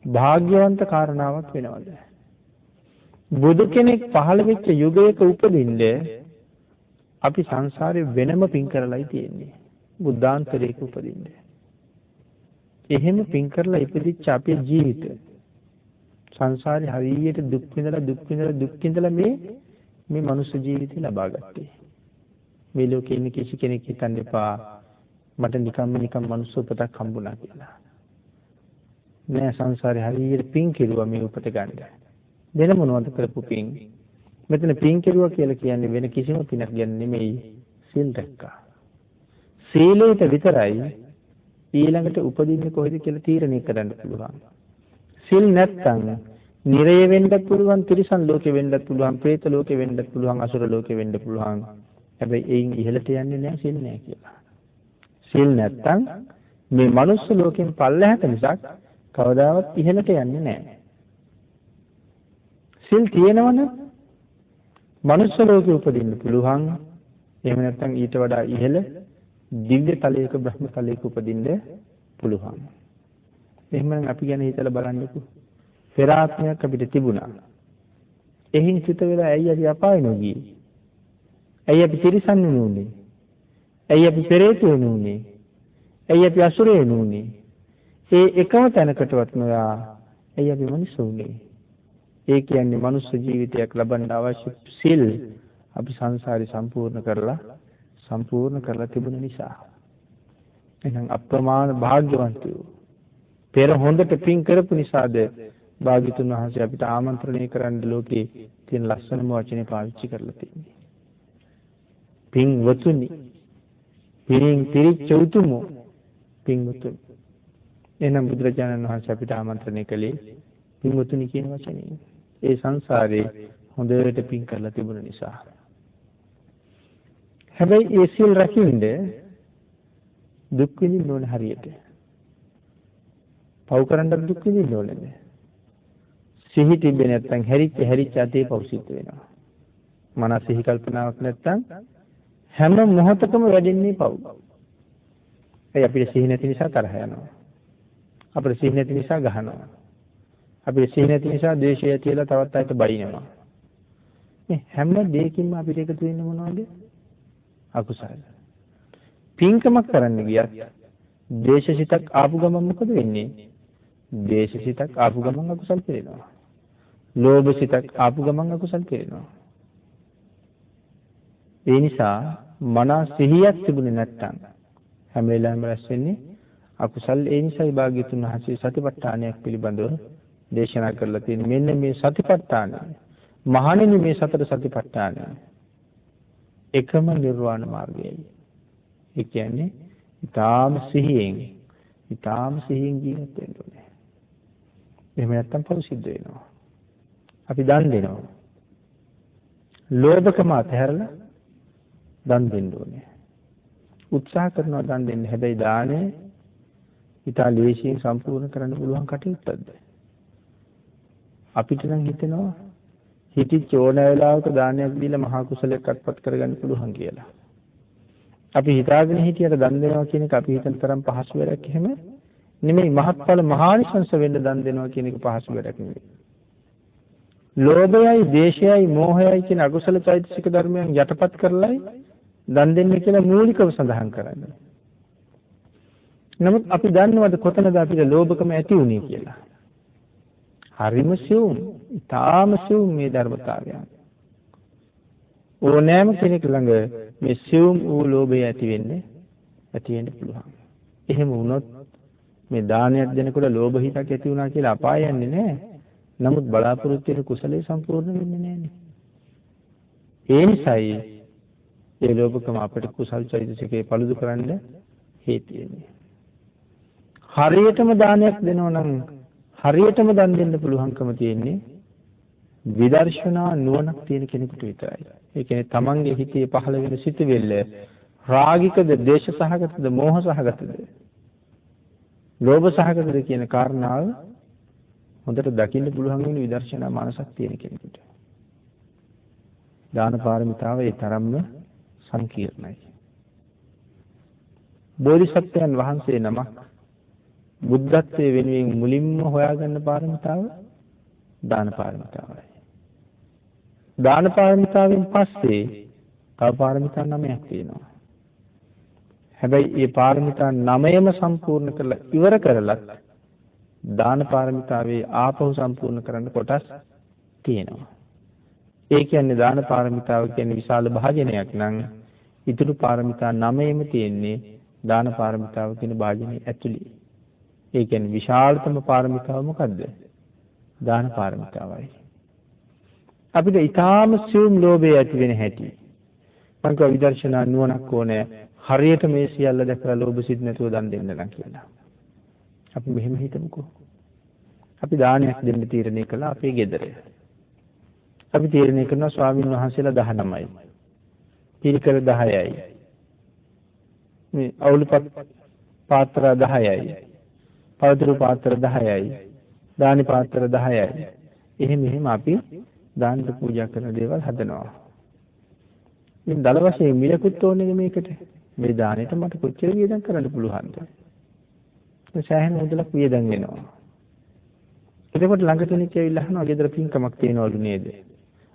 භාග්‍යවන්ත කාරණාවක් වෙනවද? බුදු කෙනෙක් පහළ වෙච්ච යුගයක උපදින්න අපි සංසාරේ වෙනම පින් කරලායි තියෙන්නේ. බුද්ධාන්තරයක උපදින්න. එහෙම පින් කරලා ඉපදිච්ච අපේ ජීවිතය සංසාරේ හරියට දුක් විඳලා මේ මනුෂ්‍ය ජීවිතය ලබා ගත්තේ. මේ ලෝකේ ඉන්න කිසි කෙනෙක් හිතන්න එපා මට නිකම් මනුෂ්‍ය උපතක් හම්බුණා කියලා. නෑ, සංසාරේ හරියට පින් කෙරුවා මේ උපත ගන්න. වෙන මොනවද කරපු පින්? මෙතන පින් කෙරුවා කියලා කියන්නේ වෙන කිසිම පිනක් ගැන නෙමෙයි. සීල් රැක්කා. සීලයට විතරයි ඊළඟට උපදින්නේ කොහෙද කියලා තීරණය කරන්න පුළුවන්. සීල් නැත්තම් නිරය වෙන්නත් පුළුවන්, තිරිසන් ලෝකෙ වෙන්නත් පුළුවන්, പ്രേත ලෝකෙ වෙන්නත් පුළුවන්, අසුර ලෝකෙ වෙන්න පුළුවන්. හැබැයි එයින් ඉහළට යන්නේ නැහැ සීල් නැහැ කියලා. සීල් නැත්තම් මේ මනුස්ස ලෝකෙන් පල්ලෙහාට මිසක් කවදාවත් ඉහළට යන්නේ නැහැ. සීල් තියෙනවනම් මනුස්ස ලෝකෙ උපදින්න පුළුවන්. එහෙම නැත්නම් ඊට වඩා ඉහළ දිව්‍ය තලයක බ්‍රහ්ම තලයක උපදින්න පුළුවන්. එහෙනම් අපි ගැන හිතලා බලන්නකෝ. පෙර ආත්මයක් අපිට තිබුණා. එහින් චුත වෙලා ඇයි අපි අපාය නොගියේ? ඇයි අපි තිරිසන් නුනේ? ඇයි අපි පෙරේතයෝ නුනේ? ඇයි අපි අසුරයෝ නුනේ? ඒ එකම තැනකටවත් නොයා ඇයි අපි මිනිස්සු උනේ? ඒ කියන්නේ මනුස්ස ජීවිතයක් ලබන්න අවශ්‍ය සිල් අපි සංසාරේ සම්පූර්ණ කරලා තිබුණ නිසා. එහෙනම් අප්‍රමාණ භාග්‍යවන්තයෝ පෙර හොඳට පින් කරපු නිසාද භාග්‍යතුන් වහන්සේ අපිට ආමන්ත්‍රණය කරන්න ලෝකේ තියෙන ලස්සනම වචනේ පාවිච්චි කරලා තියෙන්නේ. පින්වතුනි, පිරින් පිරිච්ච උතුමෝ පින්වතුනි. එහෙනම් බුදුරජාණන් වහන්සේ අපිට ආමන්ත්‍රණය කළේ පින්වතුනි කියන වචනේ. ඒ සංසාරේ හොඳට පින් කරලා තිබුණ නිසා. හැබැයි ඒ සීල් රකින්න දුක් විඳින්න ඕනේ හරියට. පව් කරන්න දුක් විඳින්න ඕනේ. සිහි තිබෙන්නේ නැත්නම් හැරිච්ච අතේ පව් සිද්ධ වෙනවා. මනස සිහි කල්පනාවක් නැත්නම් හැම මොහොතකම වැඩෙන්නේ පව්. ඒ අපිට සිහි නැති නිසා තරහ යනවා. අපිට සිහි නැති නිසා ගහනවා. අපිට සිහි නැති නිසා ද්වේෂය ඇතිලා තවත් අයට බයිනවා. මේ හැම දෙයකින්ම අපිට එකතු වෙන්නේ මොනවද? අකුසල. පින්කමක් කරන්න ගියත් ද්වේෂසිතක් ආපු ගමන් මොකද වෙන්නේ? ද්වේෂසිතක් ආපු ගමන් අකුසල් කෙරෙනවා. ලෝභසිතක් ආපු ගමන් අකුසල් කෙරෙනවා. ඒ නිසා මනස සිහියක් තිබුණේ නැත්නම් හැම වෙලාවෙම රැස් වෙන්නේ අකුසල්. ඒ නිසායි භාග්‍යතුන් වහන්සේ සතිපට්ඨානයක් පිළිබඳව දේශනා කරලා තියෙන්නේ. මෙන්න මේ සතිපට්ඨානය, මහණෙනි මේ සතර සතිපට්ඨානය එකම නිර්වාණ මාර්ගයයි. ඒ කියන්නේ ඊටාම සිහියෙන් ජීවත් වෙන්න ඕනේ. එහෙම නැත්නම් පව් සිද්ධ වෙනවා. අපි දන් දෙනවා. ලෝභකම අතහැරලා දන් දෙන්න ඕනේ. උත්සාහ කරනවා දන් දෙන්න. හැබැයි දානේ ඉතාලියෙන් සම්පූර්ණ කරන්න පුළුවන් කටයුත්තක්ද? අපිට නම් හිතෙනවා හිතිච්ච ඕන වෙලාවක දානයක් දීලා මහා කුසලයක් අත්පත් කරගන්න පුළුවන් කියලා. අපි හිතාගෙන හිටියට දන් දෙනවා කියන එක අපි හිතන තරම් පහසු වැඩක් එහෙම නෙමෙයි. මහත්ඵල මහානිසංස වෙන්න දන් දෙනවා කියන එක පහසු වැඩක් නෙමෙයි. ලෝභයයි, දේශයයි, මෝහයයි කියන අකුසල චෛතසික ධර්මයන් යටපත් කරලායි දන් දෙන්නේ කියලා මූලිකව සඳහන් කරන්නේ. නමුත් අපි දන්නවද කොතනද අපිට ලෝභකම ඇති වුනේ කියලා? හරිම සියුම්, ඊටාම සියුම් මේ ධර්මතාවයන්. ඕනෑම කෙනෙක් ළඟ මේ සියුම් වූ ලෝභය ඇති වෙන්න පුළුවන්. එහෙම වුණොත් මේ දානයක් දෙනකොට ලෝභ හිතක් ඇති වුණා කියලා අපාය යන්නේ නැහැ. නමුත් බලාපොරොත්තු වෙන කුසලයේ සම්පූර්ණ වෙන්නේ නැහැනේ. ඒ නිසායි ඒ ලෝභකම අපිට කුසල් චෛතසිකේ පළුදු කරන්න හේතු වෙන්නේ. හරියටම දානයක් දෙනවා නම් හරියටම දන් දෙන්න පුළුවන්කම තියෙන්නේ විදර්ශනා නුවණක් තියෙන කෙනෙකුට විතරයි. ඒ කියන්නේ තමන්ගේ හිතේ පහළ වෙන සිතුවිල්ල රාගිකද, දේශ සහගතද, මෝහ සහගතද, ලෝභ සහගතද කියන කාරණාව හොඳට දකින්න පුළුවන් වෙන විදර්ශනා මානසක් තියෙන කෙනෙකුට. දාන පාරමිතාව ඒ තරම්ම සංකීර්ණයි. බෝධිසත්වයන් වහන්සේ නමක් බුද්ධත්වයේ වෙනුවෙන් මුලින්ම හොයාගන්න පාරමිතාව දාන පාරමිතාවයි. දාන පාරමිතාවෙන් පස්සේ තව පාරමිතා 9ක් තියෙනවා. හැබැයි මේ පාරමිතා 9ම සම්පූර්ණ කරලා ඉවර කරලත් දාන පාරමිතාවේ ආපහු සම්පූර්ණ කරන්න කොටස් තියෙනවා. ඒ කියන්නේ දාන පාරමිතාව කියන්නේ විශාල භාජනයක් නම් ඉතුරු පාරමිතා 9ෙම තියෙන්නේ දාන පාරමිතාව කියන භාජනයේ ඇතුළේ. ඒ කියන්නේ විශාලතම පාරමිතාව මොකද්ද? දාන පාරමිතාවයි. අපිට ඊටාම සියුම් ලෝභය ඇති වෙන හැටි. මම කිව්වා විදර්ශනා නුවණක් ඕනේ. හරියට මේ සියල්ල දැකලා ලෝභ සිත් නැතුව දන් දෙන්න නම් කියලා. අපි මෙහෙම හිතමුකෝ. අපි දානයක් දෙන්න තීරණය කළා අපේ ගෙදර. අපි තීරණය කරනවා ස්වාමීන් වහන්සේලා 19යි. පිරිකර 10යි. මේ අවුල් පාත්‍ර 10යි. පවතුරු පාත්‍ර 10යි. දානි පාත්‍ර 10යි. එහෙම අපි දානට පූජා කරන දේවල් හදනවා. මේ දල වශයෙන් මිලකුත් ඕනේ මේකට. මේ දානෙට මට කොච්චර වියදම් කරන්න පුළුවන්ද? ඒ සෑහෙන මුදලක් වියදම් වෙනවා. එතකොට ළඟ කෙනෙක් ඇවිල්ලා අහනවා ගෙදර පින්කමක් තියනවලු නේද?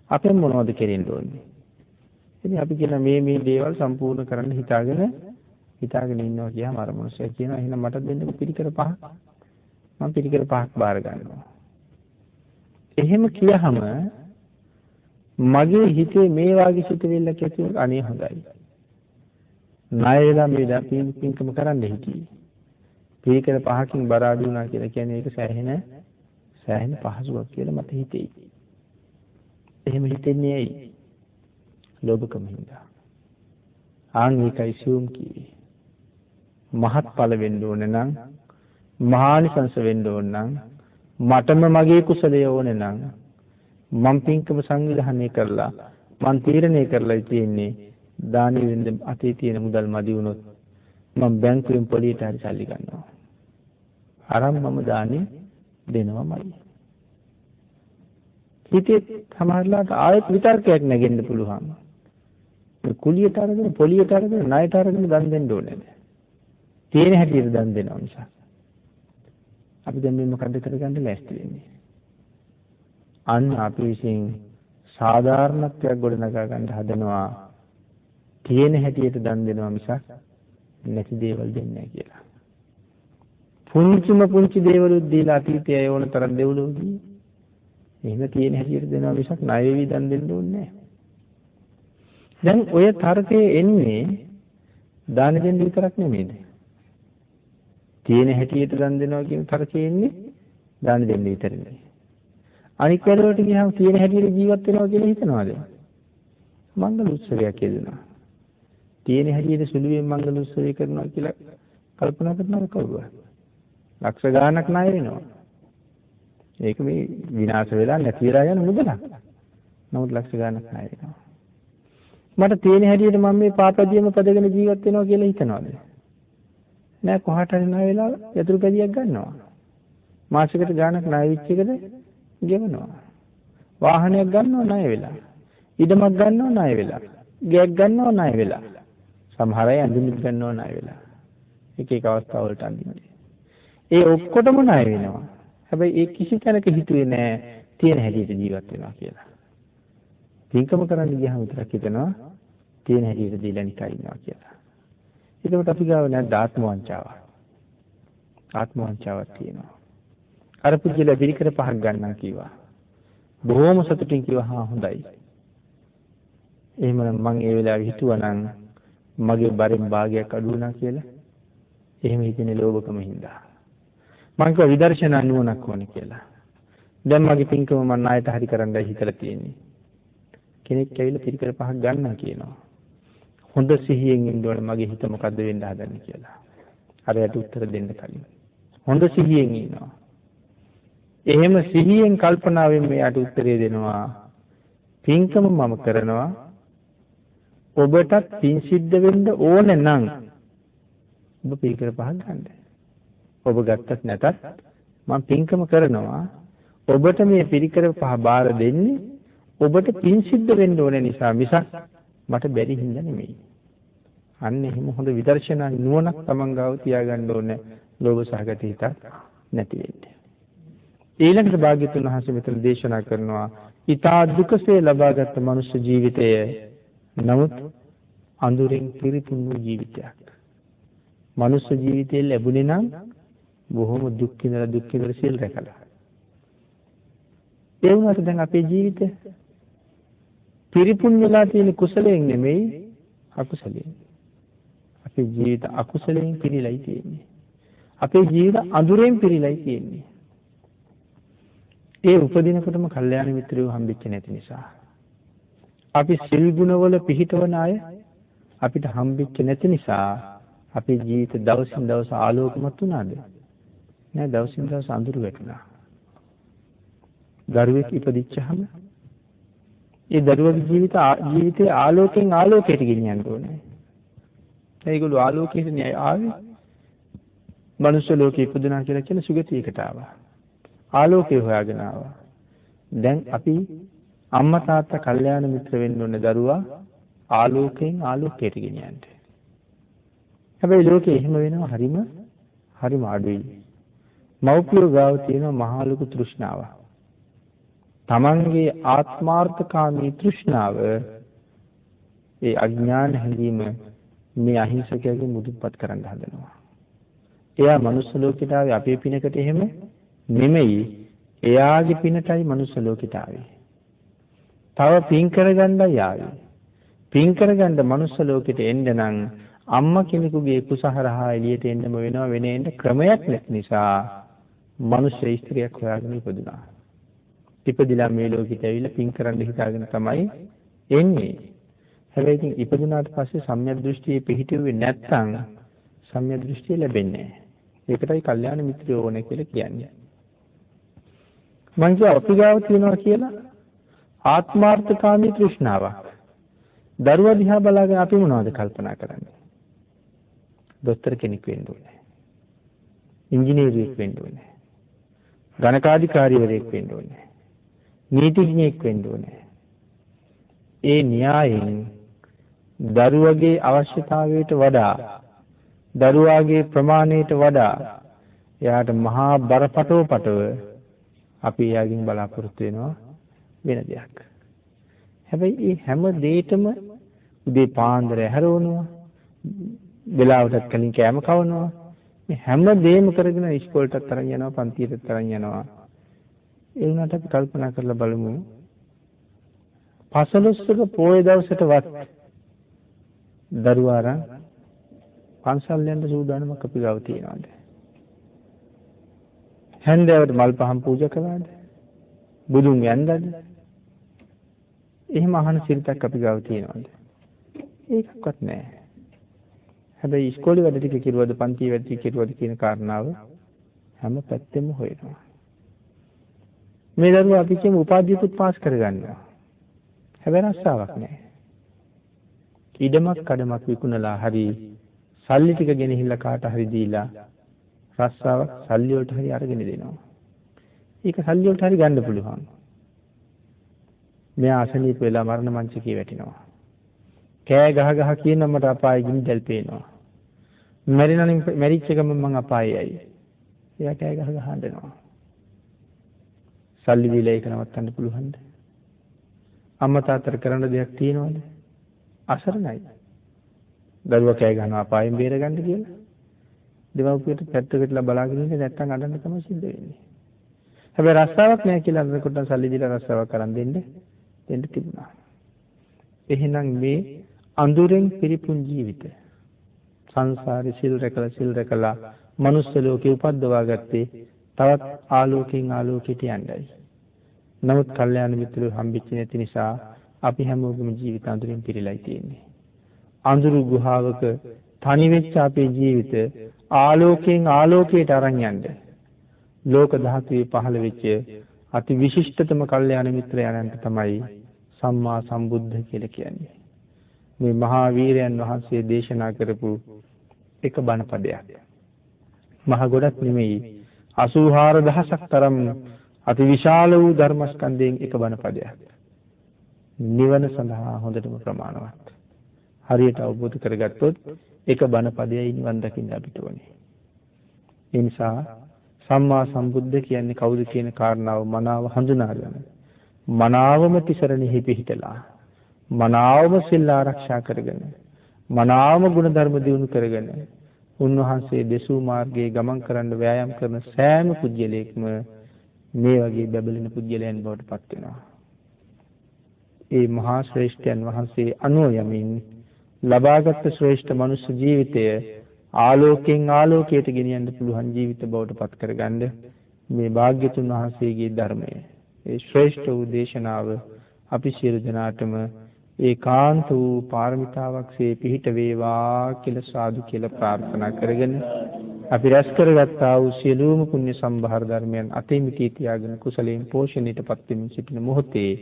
අපෙන් මොනවද කෙරෙන්න ඕනේ? ඉතින් අපි කියන මේ දේවල් සම්පූර්ණ කරන්න හිතාගෙන ඉන්නවා කියහම අර මොනසයි කියනවා එහෙනම් මට දෙන්න පිළිකර 5ක්. මම පිළිකර 5ක් බාර ගන්නවා. එහෙම කියහම මගේ හිතේ මේ වාගේ සිතුවිල්ලක් ඇති වෙන අනේ හොඳයි. ණය වෙලා මේ පින්කම කරන්න හිටියේ. පිළිකර 5කින් බර අඩු වුණා කියලා කියන්නේ ඒක සෑහෙන පහසුවක් කියලා මට හිතෙයි. එහෙම හිතෙන්නේ ඇයි? ලෝභකම හින්දා. ආන්විකයි සියුම් කිවි. මහත්ඵල වෙන්න ඕන නම් මහානිසංස වෙන්න ඕන නම් මටම මගේ කුසලය ඕනේ නම් මම පින්කම සංවිධානය කරලා මම තීරණය කරලා තියෙන්නේ දානි වෙන්න අතේ තියෙන මුදල් මදි වුණොත් මම බැංකුවෙන් පොලියට හරි සල්ලි ගන්නවා. අරන් මම දානි දෙනවමයි. හිතේ සමහරලාට ආයෙත් විතර්කයක් නැගෙන්න පුළුවන්. මේ කුලියට අරගෙන පොලියට අරගෙන ණයට අරගෙන දන් දෙන්න ඕනේ නෑ. තියෙන හැටියට දන් දෙනවා නිසා. අපි දැන් මේ මොකද්ද කරගන්න ලෑස්ති වෙන්නේ? අන්න අපි විසින් සාධාරණත්වයක් ගොඩනගා ගන්න හදනවා. තියෙන හැටියට දන් දෙනවා මිසක් නැති දේවල් දෙන්නේ නැහැ කියලා. පුංචි දේවලුත් දීලා අතීතයේ ඕන තරම් දෙවලු දී. එහෙම තියෙන හැටියට දෙනවා මිසක් ණය වෙවි දන් දෙන්න ඕනේ නැහැ. දැන් ඔය තර්කයේ එන්නේ දාන දෙන්න විතරක් නෙමෙයිද? තියෙන හැටියට දන් දෙනවා කියන තර්කයේ එන්නේ දාන දෙන්න විතරයි. අනික් වැඩවලට ගියාම තියෙන හැටියට ජීවත් වෙනවා කියලා හිතනවාද? මංගල උත්සවයක් කියනවා. තියෙන හැටියට සුළුවෙන් මංගල උත්සවය කරනවා කියලා කල්පනා කරනවද කවුරුහරි? ලක්ෂ ගාණක් ණය වෙනවා. ඒක මේ විනාශ වෙලා නැති වෙලා යන මුදලක්. නමුත් ලක්ෂ ගාණක් ණය වෙනවා. මට තියෙන හැටියට මම මේ පාපදියම පදගෙන ජීවත් වෙනවා කියලා හිතනවාද? නෑ කොහාට හරි ණය වෙලා යතුරු පැදියක් ගන්නවා. මාසෙකට ගාණක් ණය වෙච්ච එකද ගෙවනවා. වාහනයක් ගන්නවා ණය වෙලා. ඉඩමක් ගන්නවා ණය වෙලා. ගෑක් ගන්නවා ණය වෙලා. සමහර අය අඳුනක් ගන්නවා ණය වෙලා. එක අවස්ථා වලට අඳින්නේ. ඒ ඔක්කොටම ණය වෙනවා. හැබැයි ඒ කිසි තැනක හිතුවේ නෑ තියෙන හැටියට ජීවත් වෙනවා කියලා. පින්කම කරන්න ගියාම විතරක් හිතනවා තියෙන හැටියට දීලා නිකන් ඉන්නවා කියලා. ඒකට අපි ගාව නැද්ද ආත්ම වංචාවක්. ආත්ම වංචාවක් තියෙනවා. අර පුජ්‍යල පිළිකර 5ක් ගන්නවා කිව්වා. බොහොම සතුටින් කිව්වා හා හොඳයි. එහෙමනම් මම ඒ වෙලාවේ හිතුවා නම් මගේ බරෙන් භාගයක් අඩු වුණා කියලා. එහෙම හිතන්නේ ලෝභකම හින්දා. මම කිව්වා විදර්ශනා නුවණක් ඕනේ කියලා. දැන් මගේ පින්කම මම ණයට හරි කරන්නයි හිතලා තියෙන්නේ. කෙනෙක් ඇවිල්ලා පිළිකර 5ක් ගන්නවා කියනවා. හොඳ සිහියෙන් ඉන්න ඕනේ මගේ හිත මොකද්ද වෙන්න හදන්නේ කියලා. අරයට උත්තර දෙන්න කලින්. හොඳ සිහියෙන් ඉන්නවා. එහෙම සිහියෙන් කල්පනාවෙන් මෙයාට උත්තරේ දෙනවා. පින්කම මම කරනවා. ඔබටත් පින් සිද්ධ වෙන්න ඕනේ නම් ඔබ පිළිකර 5ක් ගන්න. ඔබ ගත්තත් නැතත් මම පින්කම කරනවා. ඔබට මේ පිළිකර 5 බාර දෙන්නේ ඔබට පින් සිද්ධ වෙන්න ඕනේ නිසා මිසක් මට බැරි හින්දා නෙමෙයි. අන්න එහෙම හොඳ විදර්ශනා නුවණක් තමන් ගාව තියාගන්න ඕනේ. ලෝභ සහගත හිතක් නැති වෙන්න. ඊළඟට භාග්‍යතුන් වහන්සේ මෙතන දේශනා කරනවා ඊතා දුකසේ ලබාගත් මනුෂ්‍ය ජීවිතය නමුත් අඳුරෙන් පිරිපුන් ජීවිතයක්. මනුෂ්‍ය ජීවිතය ලැබුණේ නම් බොහොම දුක් විඳලා සිල් රැකලා. ඒ වුණාට දැන් අපේ ජීවිතය පිරිපුන් වෙලා තියෙන කුසලයෙන් නෙමෙයි අකුසලයෙන්. අපේ ජීවිත අකුසලයෙන් පිරීලායි තියෙන්නේ. අපේ ජීවිත අඳුරෙන් පිරීලායි තියෙන්නේ. ඒ උපදිනකොටම කල්යාණ මිත්‍රයෝ හම්බෙච්ච නැති නිසා. අපි සිල් ගුණවල පිහිටවන අය අපිට හම්බෙච්ච නැති නිසා අපේ ජීවිත දවසින් දවස ආලෝකමත් වුණාද? නෑ, දවසින් දවස අඳුර වැටුණා. දරුවෙක් ඉපදිච්චහම ඒ දරුවගේ ජීවිතේ ආලෝකයෙන් ආලෝකයට ගෙනියන්න ඕනේ. ඒගොල්ලෝ ආලෝකයට න්යාය ආවේ. මනුෂ්‍ය ලෝකෙ ඉපදුනා කියලා කියන සුගතියකට ආවා. ආලෝකය හොයාගෙන ආවා. දැන් අපි අම්මා තාත්තා කල්යාණ මිත්‍ර වෙන්න ඕනේ දරුවා ආලෝකයෙන් ආලෝකයට ගෙනියන්න. හැබැයි ලෝකේ එහෙම වෙනවා හරිම අඩුයි. මව්පියෝ ගාව තියෙන මහා ලොකු තෘෂ්ණාව. තමන්ගේ ආත්මාර්ථකාමී තෘෂ්ණාව ඒ අඥාන හැඟීම මේ අහිංසකයාගේ මුදුන්පත් කරන්න හදනවා. එයා මනුස්ස ලෝකයට ආවේ අපේ පිනකට එහෙම නෙමෙයි. එයාගේ පිනටයි මනුස්ස ලෝකයට ආවේ. තව පින් කරගන්නයි ආවේ. පින් කරගන්න මනුස්ස ලෝකෙට එන්න නම් අම්මා කෙනෙකුගේ කුසහරහා එළියට එන්නම වෙනවා. වෙන එන්න ක්‍රමයක් නැති නිසා මනුෂ්‍ය ස්ත්‍රියක් හොයාගෙන ඉපදුනා. ඉපදිලා මේ ලෝකෙට ඇවිල්ලා පින් කරන්න හිතාගෙන තමයි එන්නේ. හැබැයි ඉතින් ඉපදුනාට පස්සේ සම්‍යක් දෘෂ්ටියේ පිහිටුවේ නැත්නම් සම්‍යක් දෘෂ්ටිය ලැබෙන්නේ නැහැ. ඒකටයි කල්යාණ මිත්‍රයෝ ඕනේ කියලා කියන්නේ. මං කිය අපි ගාව තියනවා කියලා ආත්මාර්ථකාමී තෘෂ්ණාවක්. දරුවා දිහා බලාගෙන අපි මොනවද කල්පනා කරන්නේ? දොස්තර කෙනෙක් වෙන්න ඕනේ. ඉංජිනේරුවෙක් වෙන්න ඕනේ. ගණකාධිකාරිවරයෙක් වෙන්න ඕනේ. නීතිඥයෙක් වෙන්න ඕනේ. ඒ න්‍යායෙන් දරුවගේ අවශ්‍යතාවයට වඩා දරුවාගේ ප්‍රමාණයට වඩා එයාට මහා බරපතල අපි එයාගෙන් බලාපොරොත්තු වෙනවා වෙන දෙයක්. හැබැයි මේ හැම දෙයකම උදේ පාන්දර හැරවනවා, වෙලාවටත් කලින් කෑම කවනවා, මේ හැම දෙයක්ම කරගෙන ඉස්කෝලේටත් අරන් යනවා, පන්තියටත් අරන් යනවා. ඒ වුණාට අපි කල්පනා කරලා බලමු පසළොස්වක පොය දවසටවත් දරුවා අරන් පන්සල් යන්න සූදානමක් අපි ගාව තියනවාද? හැන්දෑවට මල් පහන් පූජා කළාද? බුදුන් යන්නද? එහෙම අහන සිරිතක් අපි ගාව තියනවාද? ඒකක්වත් නැහැ. හැබැයි ඉස්කෝලේ වැඩ ටික කිරුවද, පන්ති වැඩ ටික කිරුවද කියන කාරණාව හැම පැත්තෙම හොයනවා. මේ දරුවා අපි කියමු උපාධියකුත් පාස් කරගන්නවා. හැබැයි රස්සාවක් නැහැ. ඉඩමක් කඩමක් විකුණලා හරි සල්ලි ටික ගෙනහිල්ලා කාට හරි දීලා රස්සාවක් සල්ලි වලට හරි අරගෙන දෙනවා. ඒක සල්ලි වලට හරි ගන්න පුළුවන්. මෙයා අසනීප වෙලා මරණ මංචකේ වැටෙනවා. කෑ ගහ කියන මට අපායේ ගිනි දැල් පේනවා. මැරිච්ච ගමන් මං අපායේයි. එයා කෑ ගහ හඬනවා. සල්ලි දීලා ඒක නවත්තන්න පුළුවන්ද? අම්මා තාත්තට කරන්න දෙයක් තියෙනවද? අසරණයි. දරුවා කෑ ගහනවා අපායෙන් බේරගන්න කියලා. දෙමව්පියට පැත්තකටලා බලාගෙන ඉන්නේ නැත්තම් අඬන්න තමයි සිද්ධ වෙන්නේ. හැබැයි රස්සාවක් නැහැ කියලා අරකට සල්ලි දීලා රස්සාවක් කරන් දෙන්න තිබුණා. එහෙනම් මේ අඳුරෙන් පිරිපුන් ජීවිත සංසාරේ සිල් රැකලා මනුස්ස ලෝකේ උපද්දවා ගත්තේ තවත් ආලෝකයෙන් ආලෝකයට යන්නයි. නමුත් කල්යාණ මිත්‍රයෝ හම්බෙච්ච නැති නිසා අපි හැමෝගේම ජීවිත අඳුරෙන් පිරීලායි තියෙන්නේ. අඳුරු ගුහාවක තනි වෙච්ච අපේ ජීවිත ආලෝකයෙන් ආලෝකයට අරන් යන්න. ලෝක ධාතුවේ පහළ වෙච්ච අති විශිෂ්ටතම කල්යාණ මිත්‍රයන්ට තමයි සම්මා සම්බුද්ධ කියලා කියන්නේ. මේ මහා වීරයන් වහන්සේ දේශනා කරපු එක බණ පදයක්. මහ ගොඩක් නෙමෙයි 84000ක් තරම් අති විශාල වූ ධර්මස්කන්ධයෙන් එක බණ පදයක්. නිවන සඳහා හොඳටම ප්‍රමාණවත්. හරියට අවබෝධ කරගත්තොත් එක බණ පදයයි නිවන් දකින්න අපිට ඕනේ. ඒ නිසා සම්මා සම්බුද්ධ කියන්නේ කවුද කියන කාරණාව මනාව හඳුනාගෙන මනාවම තිසරණෙහි පිහිටලා මනාවම සිල් ආරක්ෂා කරගෙන මනාවම ගුණධර්ම දියුණු කරගෙන උන්වහන්සේ දෙසූ මාර්ගයේ ගමන් කරන්න වෑයම් කරන සෑම පුජ්‍යලයක්ම මේ වගේ බැබලෙන පුජ්‍යලයන් බවට පත් වෙනවා. ඒ මහා ශ්‍රේෂ්ඨයන් වහන්සේ අනුව යමින් ලබාගත් ශ්‍රේෂ්ඨ මනුෂ්‍ය ජීවිතය ආලෝකයෙන් ආලෝකයට ගෙනියන්න පුළුවන් ජීවිත බවට පත් කරගන්න මේ භාග්‍යතුන් වහන්සේගේ ධර්මය ඒ ශ්‍රේෂ්ඨ වූ දේශනාව අපි සියලු දෙනාටම ඒකාන්ත වූ පාරමිතාවක්සේ පිහිට වේවා කියලා සාදු කියලා ප්‍රාර්ථනා කරගෙන අපි රැස් කරගත්තා වූ සියලුම පුණ්‍ය සම්භාර ධර්මයන් අතිමිතී තියාගෙන කුසලයෙන් පෝෂණයටපත් වෙමින් සිටින මොහොතේ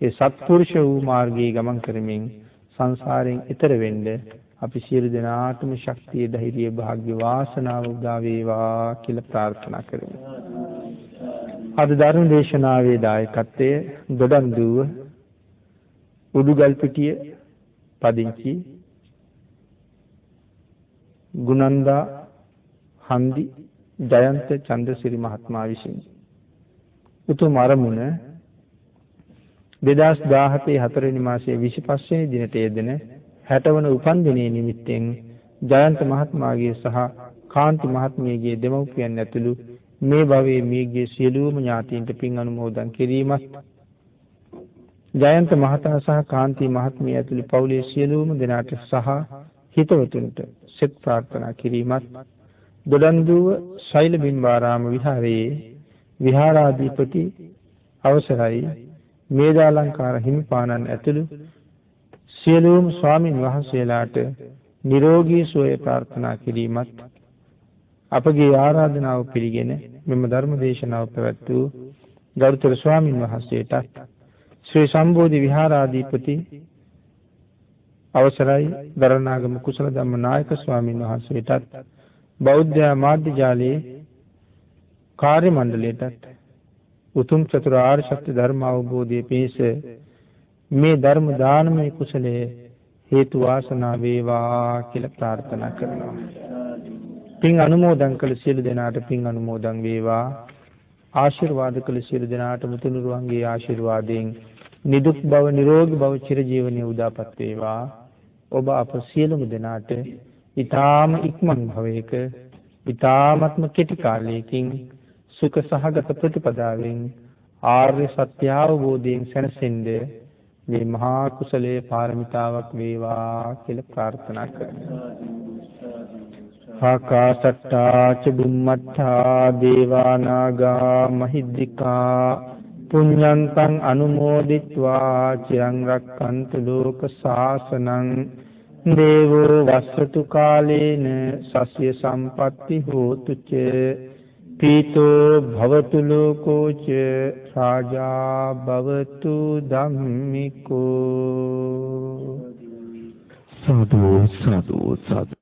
ඒ සත්පුරුෂ වූ මාර්ගයේ ගමන් කරමින් සංසාරයෙන් එතර වෙන්න අපි සියලු දෙනාටම ශක්තිය ධෛර්යය භාග්‍ය වාසනාව උදා වේවා කියලා ප්‍රාර්ථනා කරමු. අද ධර්ම දේශනාවේ දායකත්වයේ දොඩන්දුව උඩුගල්පිටිය පදිංචි ගුණන්දා හන්දි ජයන්ත චන්ද්‍රසිරි මහත්මයා විසින් උතුම් අරමුණ 2017 4 වෙනි මාසයේ 25 වෙනි දිනට යෙදෙන 60 වන උපන්දිනයේ නිමිත්තෙන් ජයන්ත මහත්මයාගේ සහ කාන්ති මහත්මියගේ දෙමව්පියන් ඇතුළු මේ භවයේ මියගේ සියලුම ඥාතීන්ට පින් අනුමෝදන් කිරීමත් ජයන්ත මහතා සහ කාන්ති මහත්මිය ඇතුළු පවුලේ සියලුම දෙනාට සහ හිතවතුන්ට සෙත් ප්‍රාර්ථනා කිරීමත් දොඩන්දුව ශෛල බිම්බාරාම විහාරයේ විහාරාධිපති අවසරයි මේදාලංකාර හිමිපාණන් ඇතුළු සියලුම ස්වාමින් වහන්සේලාට නිරෝගී සුවය ප්‍රාර්ථනා කිරීමත් අපගේ ආරාධනාව පිළිගෙන මෙම ධර්ම දේශනාව පැවැත් වූ ගරුතර ස්වාමින් වහන්සේටත් ශ්‍රී සම්බෝධි විහාරාධිපති අවසරයි දරණාගම කුසල ධම්ම නායක ස්වාමින් වහන්සේටත් බෞද්ධ මාධ්‍ය ජාලයේ කාර්ය මණ්ඩලයටත් උතුම් චතුරාර්ය සත්‍ය ධර්ම අවබෝධයේ පිණිස මේ ධර්ම දානමය කුසලයේ හේතු වාසනා වේවා කියලා ප්‍රාර්ථනා කරනවා. පින් අනුමෝදන් කළ සියලු දෙනාට පින් අනුමෝදන් වේවා. ආශිර්වාද කළ සියලු දෙනාට මුතුනුරුවන්ගේ ආශිර්වාදයෙන් නිදුක් බව නිරෝගී බව චිරජීවනයේ උදාපත් වේවා. ඔබ අප සියලුම දෙනාට ඊ타ම ඉක්මන් භවයක ඊ타මත්ම කෙටි කාලයකින් සුඛ සහගත ප්‍රතිපදාවෙන් ආර්ය සත්‍ය අවබෝධයෙන් සැනසෙන්න මේ මහා කුසලයේ පාරමිතාවක් වේවා කියලා ප්‍රාර්ථනා කරනවා. ආකාශට්ටා ච බුම්මට්ටා දේවා නාග මහිද්దికා පුඤ්ඤන්තං අනුමෝදිත්වා චිරං රක්ඛන්තු ලෝක සාසනං දේවෝ වස්සතු කාලේන සස්ය සම්පatti හෝතු ච පීතෝ භවතු ලෝකෝ ච රාජා භවතු ධම්මිකෝ. සාදු සාදු සාදු.